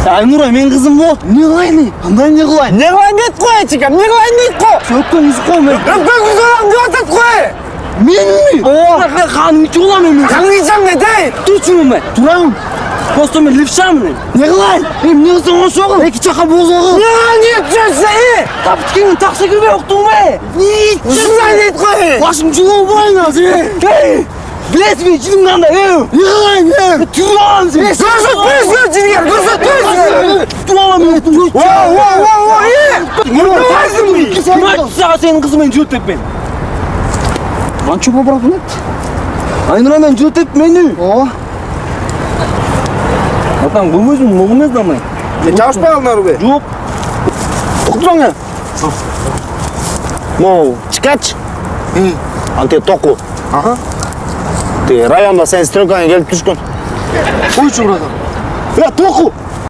Айнура, мен қызым бол. Не қылайын? Қандай не қылайын? Не қылайын дейді қой, чекам, не қылайын дейді қой. Өпкен қызы қой мен. Өпкен қызы оламын деп атады қой. Мен mi? Қаның ичі оламын мен. Қаның ичам не dey? Тұршымын мен. Тұрам. Просто мен лепшамын. Не қылайын? Не қылсың осы оғыл? Екі чақа боз оғыл. Не етшөсі? Тапыткенің тақсы көбе оқтың бе? Не Ұшынай дейді қой. Башым жылау болайын азы. Білесің мен жінің қандай, не қылайын? Түрі аламын сен. Көрсетпейсің жігер, көрсетпейсің. Түрі аламын мен. Көрсетпейсің бі? Кім айтты саға сенің қызымен жөтеп мен? Lan çubuğu bırakın et. Aynur hemen cırt et beni. Atan bu musun? Bu mu zaman? Ne çalışmayalım Naru Bey? Yok. Doktorun ya. Mo, çıkaç. Ante toku. Aha. Rayonda sen strokan gelip düşkün. Koy şurada. Ya toku.